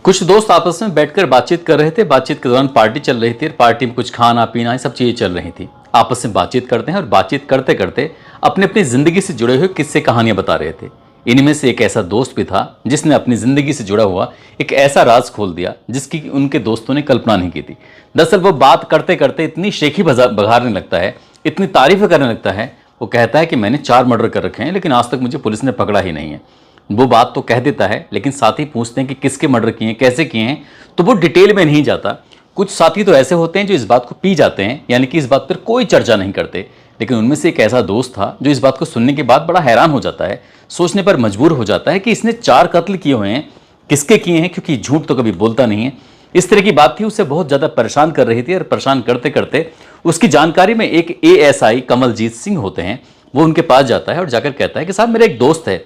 कुछ दोस्त आपस में बैठकर बातचीत कर रहे थे। बातचीत के दौरान पार्टी चल रही थी। पार्टी में कुछ खाना पीना ये सब चीजें चल रही थी। आपस में बातचीत करते हैं और बातचीत करते करते अपने अपनी जिंदगी से जुड़े हुए किस्से कहानियां बता रहे थे। इनमें से एक ऐसा दोस्त भी था जिसने अपनी जिंदगी से जुड़ा हुआ एक ऐसा राज खोल दिया जिसकी उनके दोस्तों ने कल्पना नहीं की थी। दरअसल वो बात करते करते इतनी शेखी बघारने लगता है, इतनी तारीफें करने लगता है। वो कहता है कि मैंने 4 मर्डर कर रखे हैं लेकिन आज तक मुझे पुलिस ने पकड़ा ही नहीं है। वो बात तो कह देता है लेकिन साथी पूछते हैं कि किसके मर्डर किए हैं, कैसे किए हैं, तो वो डिटेल में नहीं जाता। कुछ साथी तो ऐसे होते हैं जो इस बात को पी जाते हैं, यानी कि इस बात पर कोई चर्चा नहीं करते। लेकिन उनमें से एक ऐसा दोस्त था जो इस बात को सुनने के बाद बड़ा हैरान हो जाता है, सोचने पर मजबूर हो जाता है कि इसने 4 कत्ल किए हुए हैं, किसके किए हैं, क्योंकि झूठ तो कभी बोलता नहीं है। इस तरह की बात थी, उसे बहुत ज़्यादा परेशान कर रही थी। और परेशान करते करते उसकी जानकारी में एक ASI कमलजीत सिंह होते हैं। वो उनके पास जाता है और जाकर कहता है कि साहब मेरा एक दोस्त है,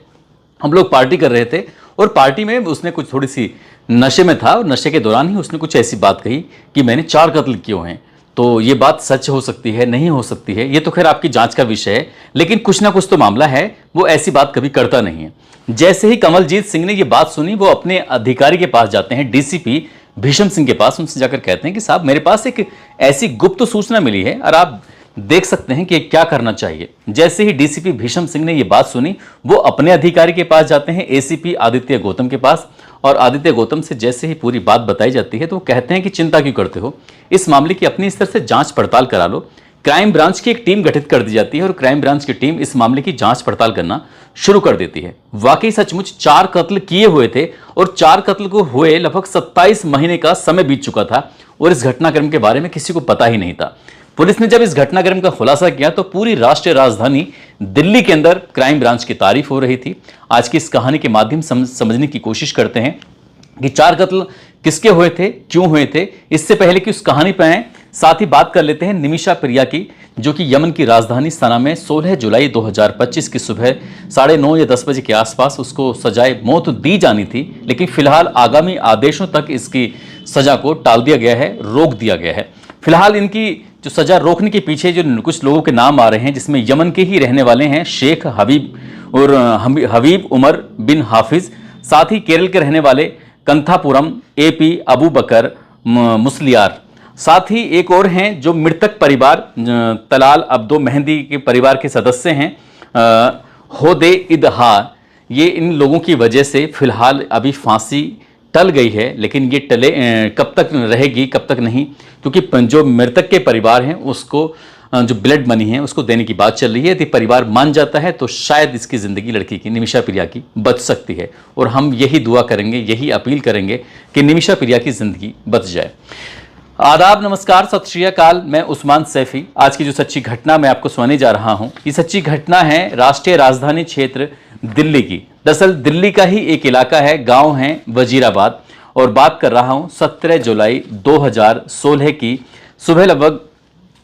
हम लोग पार्टी कर रहे थे और पार्टी में उसने कुछ थोड़ी सी नशे में था और नशे के दौरान ही उसने कुछ ऐसी बात कही कि मैंने 4 कत्ल किए हैं। तो ये बात सच हो सकती है, नहीं हो सकती है, ये तो खैर आपकी जांच का विषय है, लेकिन कुछ ना कुछ तो मामला है। वो ऐसी बात कभी करता नहीं है। जैसे ही कमलजीत सिंह ने ये बात सुनी, वो अपने अधिकारी के पास जाते हैं, DCP भीषम सिंह के पास। उनसे जाकर कहते हैं कि साहब मेरे पास एक ऐसी गुप्त सूचना मिली है और आप देख सकते हैं कि क्या करना चाहिए। जैसे ही DCP भीषम सिंह ने यह बात सुनी, वो अपने अधिकारी के पास जाते हैं, ACP आदित्य गौतम के पास। और आदित्य गौतम से जैसे ही पूरी बात बताई जाती है तो वो कहते हैं कि चिंता क्यों करते हो, इस मामले की अपनी स्तर से जांच पड़ताल करा लो। क्राइम ब्रांच की एक टीम गठित कर दी जाती है और क्राइम ब्रांच की टीम इस मामले की जांच पड़ताल करना शुरू कर देती है। वाकई सचमुच 4 कत्ल किए हुए थे और 4 कत्ल को हुए लगभग 27 महीने का समय बीत चुका था और इस घटनाक्रम के बारे में किसी को पता ही नहीं था। पुलिस ने जब इस घटनाक्रम का खुलासा किया तो पूरी राष्ट्रीय राजधानी दिल्ली के अंदर क्राइम ब्रांच की तारीफ हो रही थी। आज की इस कहानी के माध्यम से समझने की कोशिश करते हैं कि 4 कत्ल किसके हुए थे, क्यों हुए थे। इससे पहले कि उस कहानी पर आए, साथ ही बात कर लेते हैं निमिषा प्रिया की, जो कि यमन की राजधानी सना में 16 जुलाई 2025 की सुबह 9:30 या 10 बजे के आसपास उसको सजाए मौत दी जानी थी। लेकिन फिलहाल आगामी आदेशों तक इसकी सजा को टाल दिया गया है, रोक दिया गया है। फिलहाल इनकी जो सजा रोकने के पीछे जो कुछ लोगों के नाम आ रहे हैं, जिसमें यमन के ही रहने वाले हैं शेख हबीब और हबीब उमर बिन हाफिज, साथ ही केरल के रहने वाले कंथापुरम AP अबू बकर मुसलियार, साथ ही एक और हैं जो मृतक परिवार तलाल अब्दो मेहंदी के परिवार के सदस्य हैं, होदे इदहार। ये इन लोगों की वजह से फिलहाल अभी फांसी टल गई है, लेकिन ये टले कब तक रहेगी कब तक नहीं, क्योंकि जो मृतक के परिवार हैं उसको जो ब्लड मनी है उसको देने की बात चल रही है। यदि परिवार मान जाता है तो शायद इसकी ज़िंदगी लड़की की, निमिषा प्रिया की, बच सकती है। और हम यही दुआ करेंगे, यही अपील करेंगे कि निमिषा प्रिया की ज़िंदगी बच जाए। आदाब, नमस्कार, सत श्री अकाल। मैं उस्मान सैफी। आज की जो सच्ची घटना मैं आपको सुनाने जा रहा हूं, ये सच्ची घटना है राष्ट्रीय राजधानी क्षेत्र दिल्ली की। दरअसल दिल्ली का ही एक इलाका है, गांव है वजीराबाद, और बात कर रहा हूं 17 जुलाई 2016 की सुबह लगभग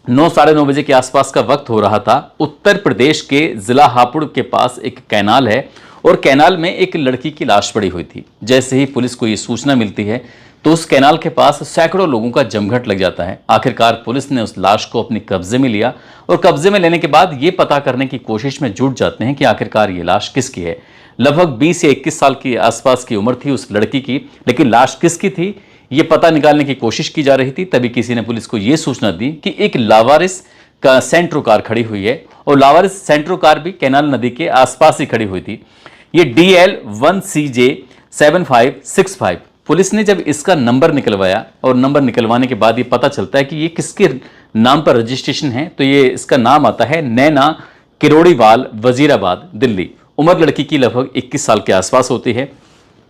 9 साढ़े 9 बजे के आसपास का वक्त हो रहा था। उत्तर प्रदेश के जिला हापुड़ के पास एक कैनाल है और कैनाल में एक लड़की की लाश पड़ी हुई थी। जैसे ही पुलिस को ये सूचना मिलती है तो उस कैनाल के पास सैकड़ों लोगों का जमघट लग जाता है। आखिरकार पुलिस ने उस लाश को अपने कब्जे में लिया और कब्जे में लेने के बाद ये पता करने की कोशिश में जुट जाते हैं कि आखिरकार ये लाश किसकी है। लगभग 20 से 21 साल की आसपास की उम्र थी उस लड़की की, लेकिन लाश किसकी थी ये पता निकालने की कोशिश की जा रही थी। तभी किसी ने पुलिस को ये सूचना दी कि एक लावारिस का सेंट्रो कार खड़ी हुई है और लावारिस सेंट्रो कार भी कैनाल नदी के आसपास ही खड़ी हुई थी। ये DL 1CJ 7565। पुलिस ने जब इसका नंबर निकलवाया और नंबर निकलवाने के बाद ये पता चलता है कि ये किसके नाम पर रजिस्ट्रेशन है, तो ये इसका नाम आता है नैना किरोड़ीवाल, वजीराबाद, दिल्ली। उम्र लड़की की लगभग 21 साल के आसपास होती है।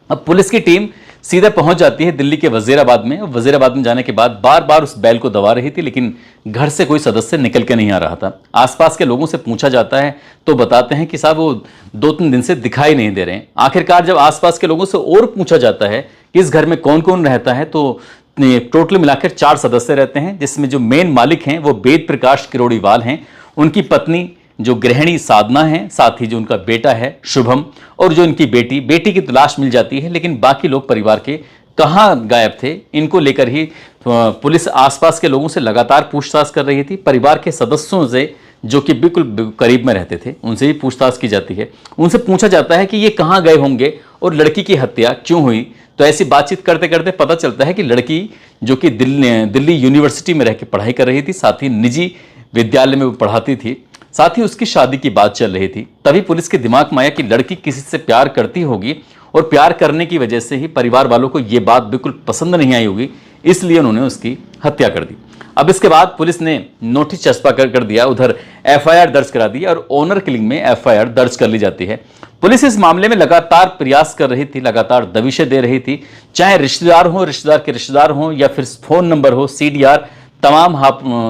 अब पुलिस की टीम सीधा पहुंच जाती है दिल्ली के वजीराबाद में। वजीराबाद में जाने के बाद बार बार उस बैल को दबा रही थी, लेकिन घर से कोई सदस्य निकल के नहीं आ रहा था। आसपास के लोगों से पूछा जाता है तो बताते हैं कि साहब वो 2-3 दिन से दिखाई नहीं दे रहे हैं। आखिरकार जब आसपास के लोगों से और पूछा जाता है कि इस घर में कौन कौन रहता है, तो टोटल मिलाकर 4 सदस्य रहते हैं, जिसमें जो मेन मालिक हैं वो वेद प्रकाश किरोड़ीवाल हैं, उनकी पत्नी जो गृहिणी साधना है, साथ ही जो उनका बेटा है शुभम, और जो इनकी बेटी की तलाश मिल जाती है। लेकिन बाकी लोग परिवार के कहाँ गायब थे, इनको लेकर ही पुलिस आसपास के लोगों से लगातार पूछताछ कर रही थी। परिवार के सदस्यों से जो कि बिल्कुल करीब में रहते थे उनसे भी पूछताछ की जाती है। उनसे पूछा जाता है कि ये कहाँ गए होंगे और लड़की की हत्या क्यों हुई। तो ऐसी बातचीत करते करते पता चलता है कि लड़की जो कि दिल्ली यूनिवर्सिटी में रह के पढ़ाई कर रही थी, साथ ही निजी विद्यालय में वो पढ़ाती थी, साथ ही उसकी शादी की बात चल रही थी। तभी पुलिस के दिमाग में आया कि लड़की किसी से प्यार करती होगी और प्यार करने की वजह से ही परिवार वालों को यह बात बिल्कुल पसंद नहीं आई होगी, इसलिए उन्होंने उसकी हत्या कर दी। अब इसके बाद पुलिस ने नोटिस चस्पा कर दिया, उधर एफआईआर दर्ज करा दी और ऑनर किलिंग में एफआईआर दर्ज कर ली जाती है। पुलिस इस मामले में लगातार प्रयास कर रही थी, लगातार दबिशें दे रही थी, चाहे रिश्तेदार हो, रिश्तेदार के रिश्तेदार हो, या फिर फोन नंबर हो, सीडीआर, तमाम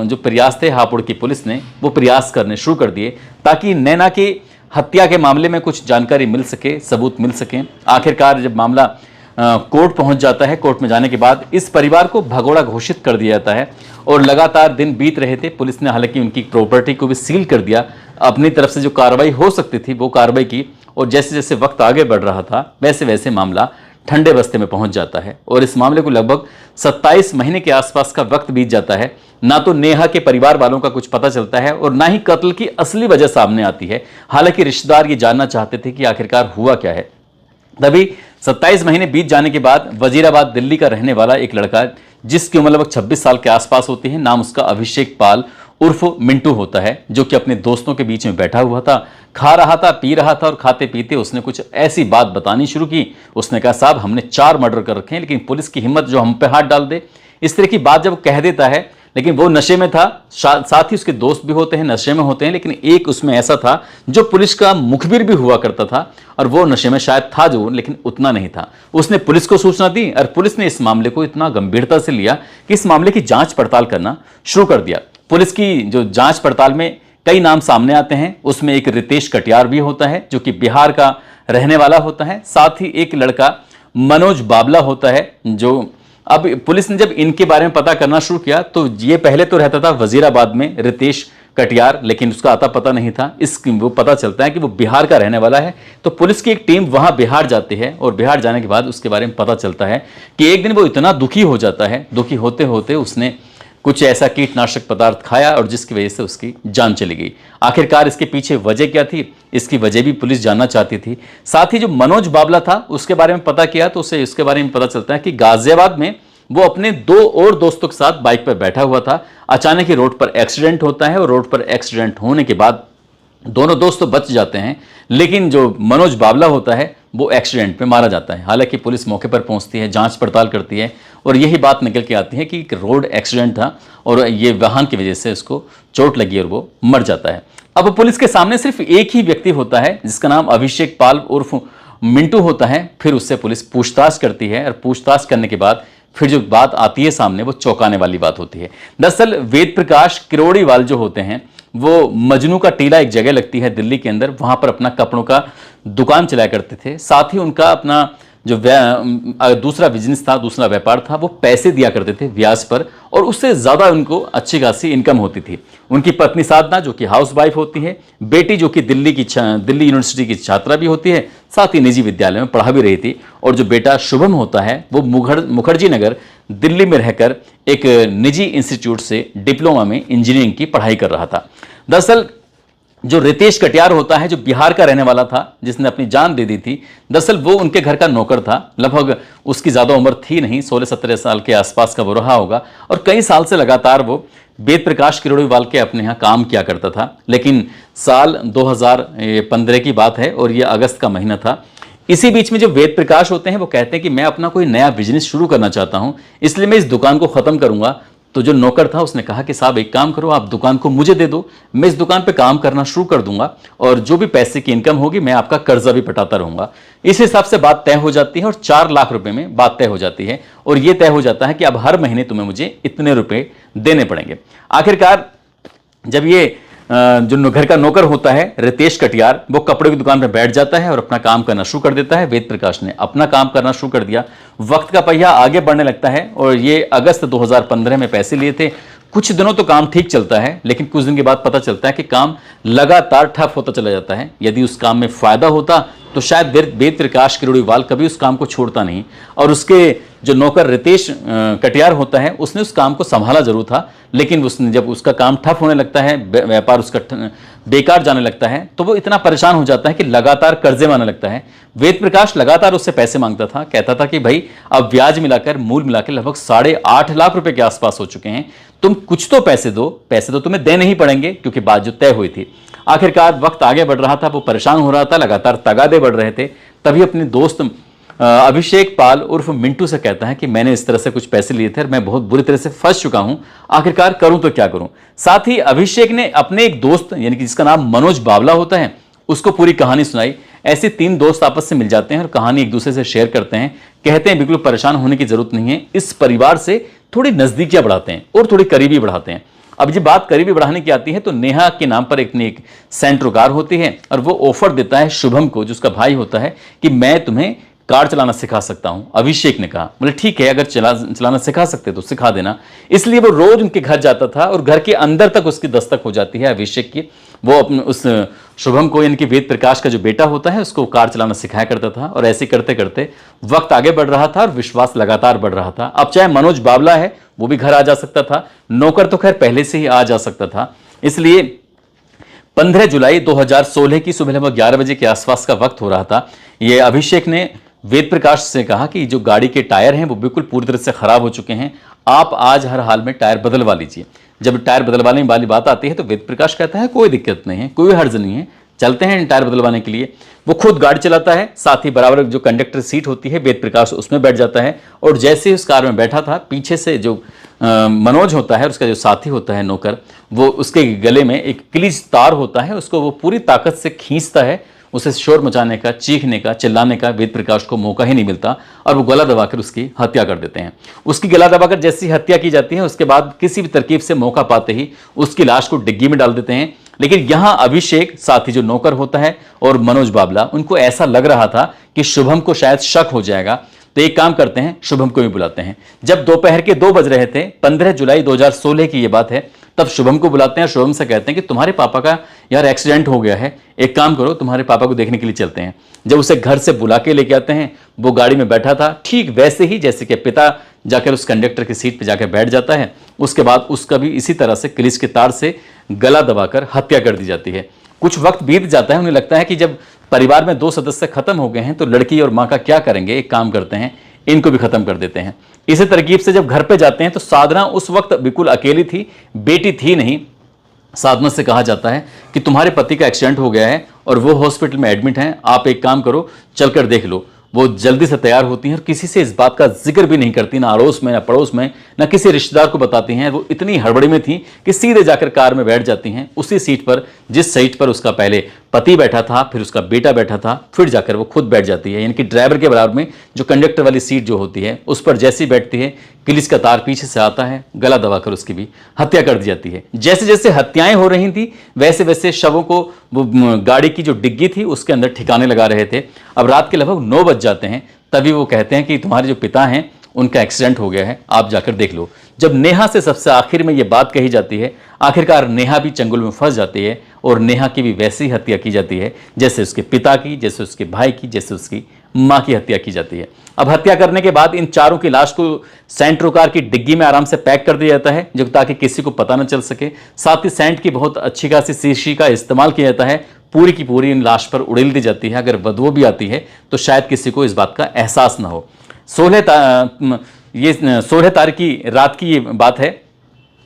जो प्रयास थे हापुड़ की पुलिस ने वो प्रयास करने शुरू कर दिए ताकि नैना की हत्या के मामले में कुछ जानकारी मिल सके, सबूत मिल सके। आखिरकार जब मामला कोर्ट पहुंच जाता है, कोर्ट में जाने के बाद इस परिवार को भगोड़ा घोषित कर दिया जाता है और लगातार दिन बीत रहे थे। पुलिस ने हालांकि उनकी प्रॉपर्टी को भी सील कर दिया, अपनी तरफ से जो कार्रवाई हो सकती थी वो कार्रवाई की, और जैसे जैसे वक्त आगे बढ़ रहा था वैसे वैसे मामला ठंडे बस्ते में पहुंच जाता है और इस मामले को लगभग 27 महीने के आसपास का वक्त बीत जाता है। ना तो नेहा के परिवार वालों का कुछ पता चलता है और ना ही कत्ल की असली वजह सामने आती है। हालांकि रिश्तेदार ये जानना चाहते थे कि आखिरकार हुआ क्या है। तभी 27 महीने बीत जाने के बाद वजीराबाद दिल्ली का रहने वाला एक लड़का, जिसकी उम्र लगभग 26 साल के आसपास होती है, नाम उसका अभिषेक पाल उर्फ मिंटू होता है, जो कि अपने दोस्तों के बीच में बैठा हुआ था, खा रहा था, पी रहा था और खाते पीते उसने कुछ ऐसी बात बतानी शुरू की। उसने कहा, साहब हमने 4 मर्डर कर रखे हैं, लेकिन पुलिस की हिम्मत जो हम पे हाथ डाल दे। इस तरह की बात जब कह देता है, लेकिन वो नशे में था, साथ ही उसके दोस्त भी होते हैं नशे में होते हैं, लेकिन एक उसमें ऐसा था जो पुलिस का मुखबिर भी हुआ करता था और वो नशे में शायद था जो, लेकिन उतना नहीं था। उसने पुलिस को सूचना दी और पुलिस ने इस मामले को इतना गंभीरता से लिया कि इस मामले की जांच पड़ताल करना शुरू कर दिया। पुलिस की जो जांच पड़ताल में कई नाम सामने आते हैं, उसमें एक रितेश कटियार भी होता है जो कि बिहार का रहने वाला होता है, साथ ही एक लड़का मनोज बाबला होता है। जो अब पुलिस ने जब इनके बारे में पता करना शुरू किया तो ये पहले तो रहता था वजीराबाद में रितेश कटियार, लेकिन उसका आता पता नहीं था। वो पता चलता है कि वो बिहार का रहने वाला है, तो पुलिस की एक टीम वहां बिहार जाती है और बिहार जाने के बाद उसके बारे में पता चलता है कि एक दिन वो इतना दुखी हो जाता है, दुखी होते होते उसने कुछ ऐसा कीटनाशक पदार्थ खाया और जिसकी वजह से उसकी जान चली गई। आखिरकार इसके पीछे वजह क्या थी, इसकी वजह भी पुलिस जानना चाहती थी। साथ ही जो मनोज बाबला था उसके बारे में पता किया तो उसे इसके बारे में पता चलता है कि गाजियाबाद में वो अपने 2 और दोस्तों के साथ बाइक पर बैठा हुआ था। अचानक ही रोड पर एक्सीडेंट होता है और रोड पर एक्सीडेंट होने के बाद दोनों दोस्त तो बच जाते हैं, लेकिन जो मनोज बाबला होता है वो एक्सीडेंट में मारा जाता है। हालांकि पुलिस मौके पर पहुंचती है, जांच पड़ताल करती है और यही बात निकल के आती है कि एक रोड एक्सीडेंट था और ये वाहन की वजह से उसको चोट लगी और वो मर जाता है। अब पुलिस के सामने सिर्फ एक ही व्यक्ति होता है जिसका नाम अभिषेक पाल उर्फ मिंटू होता है। फिर उससे पुलिस पूछताछ करती है और पूछताछ करने के बाद फिर जो बात आती है सामने वो चौंकाने वाली बात होती है। दरअसल वेद प्रकाश किरोड़ीवाल जो होते हैं वो मजनू का टीला एक जगह लगती है दिल्ली के अंदर, वहां पर अपना कपड़ों का दुकान चलाया करते थे। साथ ही उनका अपना जो दूसरा बिजनेस था, दूसरा व्यापार था, वो पैसे दिया करते थे ब्याज पर और उससे ज़्यादा उनको अच्छी खासी इनकम होती थी। उनकी पत्नी साधना जो कि हाउस वाइफ होती है, बेटी जो कि दिल्ली यूनिवर्सिटी की छात्रा भी होती है, साथ ही निजी विद्यालय में पढ़ा भी रही थी, और जो बेटा शुभम होता है वो मुखर्जी नगर दिल्ली में रहकर एक निजी इंस्टीट्यूट से डिप्लोमा में इंजीनियरिंग की पढ़ाई कर रहा था। दरअसल जो रितेश कटियार होता है, जो बिहार का रहने वाला था, जिसने अपनी जान दे दी थी, दरअसल वो उनके घर का नौकर था। लगभग उसकी ज़्यादा उम्र थी नहीं, 16-17 साल के आसपास का वो रहा होगा और कई साल से लगातार वो वेद प्रकाश किरोड़ीवाल के अपने यहाँ काम किया करता था। लेकिन साल 2015 की बात है और ये अगस्त का महीना था। इसी बीच में जो वेद प्रकाश होते हैं वो कहते हैं कि मैं अपना कोई नया बिजनेस शुरू करना चाहता हूँ, इसलिए मैं इस दुकान को ख़त्म करूँगा। तो जो नौकर था उसने कहा कि साहब एक काम करो, आप दुकान को मुझे दे दो, मैं इस दुकान पे काम करना शुरू कर दूंगा और जो भी पैसे की इनकम होगी मैं आपका कर्जा भी पटाता रहूंगा। इस हिसाब से बात तय हो जाती है और 4 लाख रुपए में बात तय हो जाती है और यह तय हो जाता है कि अब हर महीने तुम्हें मुझे इतने रुपए देने पड़ेंगे। आखिरकार जब ये जो घर का नौकर होता है रितेश कटियार, वो कपड़े की दुकान पर बैठ जाता है और अपना काम करना शुरू कर देता है। वेद प्रकाश ने अपना काम करना शुरू कर दिया। वक्त का पहिया आगे बढ़ने लगता है और ये अगस्त 2015 में पैसे लिए थे। कुछ दिनों तो काम ठीक चलता है, लेकिन कुछ दिन के बाद पता चलता है कि काम लगातार ठप होता चला जाता है। यदि उस काम में फायदा होता तो शायद वेद प्रकाश किरोड़ीवाल कभी उस काम को छोड़ता नहीं और उसके जो नौकर रितेश कटियार होता है उसने उस काम को संभाला जरूर था, लेकिन उसने जब उसका काम ठप होने लगता है, व्यापार उसका बेकार जाने लगता है, तो वो इतना परेशान हो जाता है कि लगातार कर्जे मांगने लगता है। वेद प्रकाश लगातार उससे पैसे मांगता था, कहता था कि भाई अब ब्याज मिलाकर मूल मिलाकर लगभग 8.5 लाख रुपए के आसपास हो चुके हैं, तुम कुछ तो पैसे दो, पैसे तो तुम्हें देने ही पड़ेंगे क्योंकि बात जो तय हुई थी। आखिरकार वक्त आगे बढ़ रहा था, वो परेशान हो रहा था, लगातार तगादे बढ़ रहे थे। तभी अपने दोस्त अभिषेक पाल उर्फ मिंटू से कहता है कि मैंने इस तरह से कुछ पैसे लिए थे और मैं बहुत बुरी तरह से फंस चुका हूं, आखिरकार करूं तो क्या करूं। साथ ही अभिषेक ने अपने एक दोस्त यानी कि जिसका नाम मनोज बावला होता है उसको पूरी कहानी सुनाई। ऐसे 3 दोस्त आपस से मिल जाते हैं और कहानी एक दूसरे से शेयर करते हैं, कहते हैं बिल्कुल परेशान होने की जरूरत नहीं है, इस परिवार से थोड़ी नजदीकियां बढ़ाते हैं और थोड़ी करीबी बढ़ाते हैं। अब जब बात करीबी बढ़ाने की आती है तो नेहा के नाम पर एक सेंट्रो कार होती है और वो ऑफर देता है शुभम को, जो उसका भाई होता है, कि मैं तुम्हें कार चलाना सिखा सकता हूं। अभिषेक ने कहा, बोले ठीक है, अगर चलाना सिखा सकते तो सिखा देना। इसलिए वो रोज उनके घर जाता था और घर के अंदर तक उसकी दस्तक हो जाती है अभिषेक की। वो अपने उस शुभम को यानी कि वेद प्रकाश का जो बेटा होता है उसको कार चलाना सिखाया करता था। और ऐसे करते करते वक्त आगे बढ़ रहा था और विश्वास लगातार बढ़ रहा था। अब चाहे मनोज बावला है वो भी घर आ जा सकता था, नौकर तो खैर पहले से ही आ जा सकता था। इसलिए 15 जुलाई 2016 की सुबह लगभग 11 बजे के आसपास का वक्त हो रहा था। ये अभिषेक ने वेद प्रकाश से कहा कि जो गाड़ी के टायर हैं वो बिल्कुल पूरी तरह से खराब हो चुके हैं, आप आज हर हाल में टायर बदलवा लीजिए। जब टायर बदलवाने वाली बात आती है तो वेद प्रकाश कहता है कोई दिक्कत नहीं है, कोई हर्ज नहीं है, चलते हैं टायर बदलवाने के लिए। वो खुद गाड़ी चलाता है, साथ ही बराबर जो कंडक्टर सीट होती है वेद प्रकाश उसमें बैठ जाता है। और जैसे ही उस कार में बैठा था, पीछे से जो मनोज होता है, उसका जो साथी होता है नौकर, वो उसके गले में एक क्लीच तार होता है, उसको वो पूरी ताकत से खींचता है। उसे शोर मचाने का, चीखने का, चिल्लाने का वेद प्रकाश को मौका ही नहीं मिलता और वो गला दबाकर उसकी हत्या कर देते हैं। उसकी गला दबाकर जैसी हत्या की जाती है उसके बाद किसी भी तरकीब से मौका पाते ही उसकी लाश को डिग्गी में डाल देते हैं। लेकिन यहां अभिषेक, साथ ही जो नौकर होता है, और मनोज बावला, उनको ऐसा लग रहा था कि शुभम को शायद शक हो जाएगा, तो एक काम करते हैं, शुभम को भी बुलाते हैं। जब दोपहर के 2 बज रहे थे, 15 जुलाई 2016 की यह बात है, तब शुभम को बुलाते हैं। शुभम से कहते हैं कि तुम्हारे पापा का यार एक्सीडेंट हो गया है, एक काम करो तुम्हारे पापा को देखने के लिए चलते हैं। जब उसे घर से बुला के लेके आते हैं, वो गाड़ी में बैठा था ठीक वैसे ही जैसे कि पिता जाकर उस कंडक्टर की सीट पर जाकर बैठ जाता है। उसके बाद उसका भी इसी तरह से क्लिच के तार से गला दबाकर हत्या कर दी जाती है। कुछ वक्त बीत जाता है, उन्हें लगता है कि जब परिवार में 2 सदस्य खत्म हो गए हैं तो लड़की और माँ का क्या करेंगे, एक काम करते हैं, इनको भी खत्म कर देते हैं। इसी तरकीब से जब घर पे जाते हैं तो साधना उस वक्त बिल्कुल अकेली थी, बेटी थी नहीं। साधना से कहा जाता है कि तुम्हारे पति का एक्सीडेंट हो गया है और वो हॉस्पिटल में एडमिट हैं, आप एक काम करो चलकर देख लो। वो जल्दी से तैयार होती हैं और किसी से इस बात का जिक्र भी नहीं करती, ना अड़ोस में, ना पड़ोस में, ना किसी रिश्तेदार को बताती हैं। वो इतनी हड़बड़ी में थी कि सीधे जाकर कार में बैठ जाती हैं, उसी सीट पर जिस सीट पर उसका पहले पति बैठा था, फिर उसका बेटा बैठा था, फिर जाकर वो खुद बैठ जाती है। यानी कि ड्राइवर के बराबर में जो कंडक्टर वाली सीट जो होती है उस पर जैसी बैठती है, क्लिच का तार पीछे से आता है, गला दबाकर उसकी भी हत्या कर दी जाती है। जैसे जैसे हत्याएं हो रही थी वैसे वैसे शवों को वो गाड़ी की जो डिग्गी थी उसके अंदर ठिकाने लगा रहे थे। अब रात के लगभग 9 बज जाते हैं, तभी वो कहते हैं कि तुम्हारे जो पिता हैं उनका एक्सीडेंट हो गया है, आप जाकर देख लो। जब नेहा से सबसे आखिर में ये बात कही जाती है, आखिरकार नेहा भी चंगुल में फंस जाती है और नेहा की भी वैसी हत्या की जाती है जैसे उसके पिता की, जैसे उसके भाई की, जैसे उसकी मां की हत्या की जाती है। अब हत्या करने के बाद इन चारों की लाश को सेंट्रो कार की डिग्गी में आराम से पैक कर दिया जाता है, जो ताकि किसी को पता न चल सके। साथ ही सेंट की बहुत अच्छी खासी शीशी का इस्तेमाल किया जाता है, पूरी की पूरी इन लाश पर उड़ेल दी जाती है। अगर बदबू भी आती है तो शायद किसी को इस बात का एहसास न हो। 16 तारीख की रात की ये बात है।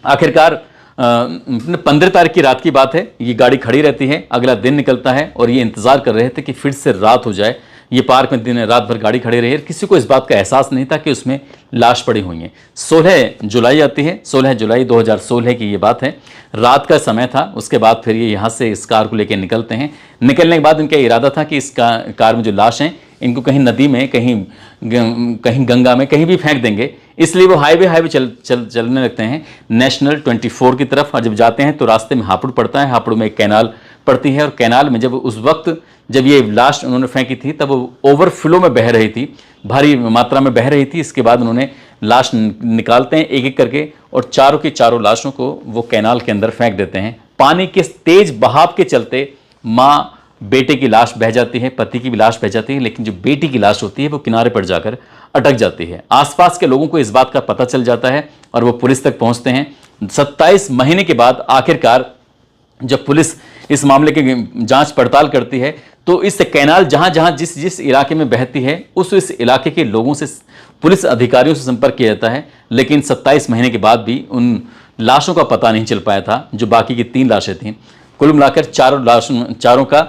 आखिरकार 15 तारीख की रात की बात है। ये गाड़ी खड़ी रहती है, अगला दिन निकलता है और ये इंतजार कर रहे थे कि फिर से रात हो जाए। ये पार्क में दिन रात भर गाड़ी खड़ी रही, किसी को इस बात का एहसास नहीं था कि उसमें लाश पड़ी हुई है। 16 जुलाई आती है, 16 जुलाई 2016 की ये बात है। रात का समय था। उसके बाद फिर ये यहाँ से इस कार को लेकर निकलते हैं। निकलने के बाद इनका इरादा था कि इस कार में जो लाश हैं इनको कहीं नदी में, कहीं गंगा में, कहीं भी फेंक देंगे। इसलिए वो हाईवे चलने लगते हैं नेशनल 24 की तरफ। और जब जाते हैं तो रास्ते में हापुड़ पड़ता है, हापुड़ में एक कैनाल पड़ती है और कैनाल में जब उस वक्त जब ये लाश उन्होंने फेंकी थी तब वो ओवरफ्लो में बह रही थी, भारी मात्रा में बह रही थी। इसके बाद उन्होंने लाश निकालते हैं एक एक करके और चारों की चारों लाशों को वो कैनाल के अंदर फेंक देते हैं। पानी के तेज बहाव के चलते माँ बेटे की लाश बह जाती है, पति की भी लाश बह जाती है, लेकिन जो बेटी की लाश होती है वो किनारे पर जाकर अटक जाती है। आसपास के लोगों को इस बात का पता चल जाता है और वो पुलिस तक पहुंचते हैं। 27 महीने के बाद आखिरकार जब पुलिस इस मामले की जांच पड़ताल करती है तो इस कैनाल जहां जहां जिस जिस इलाके में बहती है इस इलाके के लोगों से, पुलिस अधिकारियों से संपर्क किया जाता है, लेकिन 27 महीने के बाद भी उन लाशों का पता नहीं चल पाया था जो बाकी की 3 लाशें थीं। कुल मिलाकर चारों का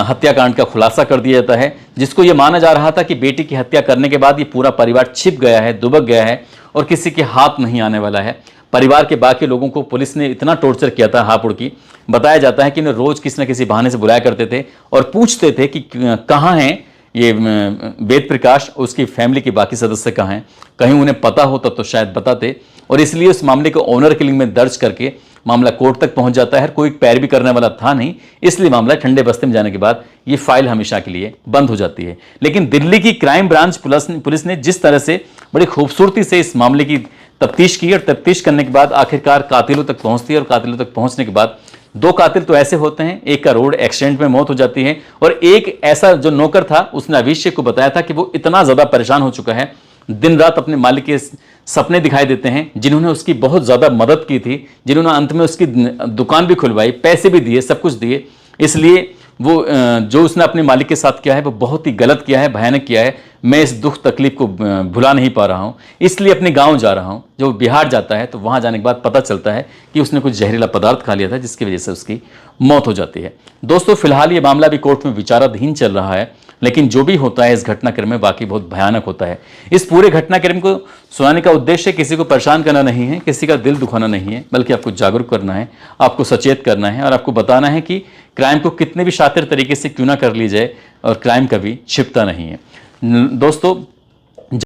हत्याकांड का खुलासा कर दिया जाता है, जिसको ये माना जा रहा था कि बेटी की हत्या करने के बाद ये पूरा परिवार छिप गया है, दुबक गया है और किसी के हाथ नहीं आने वाला है। परिवार के बाकी लोगों को पुलिस ने इतना टॉर्चर किया था हापुड़ की, बताया जाता है कि उन्हें रोज किसी न किसी बहाने से बुलाया करते थे और पूछते थे कि कहाँ हैं ये वेद प्रकाश, उसकी फैमिली के बाकी सदस्य कहाँ हैं, कहीं उन्हें पता हो तब तो शायद बताते। और इसलिए उस मामले को ऑनर किलिंग में दर्ज करके मामला कोर्ट तक पहुंच जाता है। कोई पैरवी करने वाला था नहीं, इसलिए मामला ठंडे बस्ते में जाने के बाद ये फाइल हमेशा के लिए बंद हो जाती है। लेकिन दिल्ली की क्राइम ब्रांच पुलिस ने जिस तरह से बड़ी खूबसूरती से इस मामले की तफ्तीश की और तफ्तीश करने के बाद आखिरकार कातिलों तक पहुंचती है और कातिलों तक पहुंचने के बाद 2 कातिल तो ऐसे होते हैं, एक का रोड एक्सीडेंट में मौत हो जाती है और एक ऐसा जो नौकर था उसने अभिषेक को बताया था कि वो इतना ज्यादा परेशान हो चुका है, दिन रात अपने मालिक के सपने दिखाई देते हैं, जिन्होंने उसकी बहुत ज्यादा मदद की थी, जिन्होंने अंत में उसकी दुकान भी खुलवाई, पैसे भी दिए, सब कुछ दिए। इसलिए वो जो उसने अपने मालिक के साथ किया है वो बहुत ही गलत किया है, भयानक किया है। मैं इस दुख तकलीफ को भुला नहीं पा रहा हूं, इसलिए अपने गांव जा रहा हूं। जब बिहार जाता है तो वहां जाने के बाद पता चलता है कि उसने कुछ जहरीला पदार्थ खा लिया था, जिसकी वजह से उसकी मौत हो जाती है। दोस्तों, फिलहाल ये मामला भी कोर्ट में विचाराधीन चल रहा है, लेकिन जो भी होता है इस घटनाक्रम में वाकई बहुत भयानक होता है। इस पूरे घटनाक्रम को सुनाने का उद्देश्य किसी को परेशान करना नहीं है, किसी का दिल दुखाना नहीं है, बल्कि आपको जागरूक करना है, आपको सचेत करना है और आपको बताना है कि क्राइम को कितने भी शातिर तरीके से क्यों ना कर ली जाए और क्राइम कभी छिपता नहीं है। दोस्तों,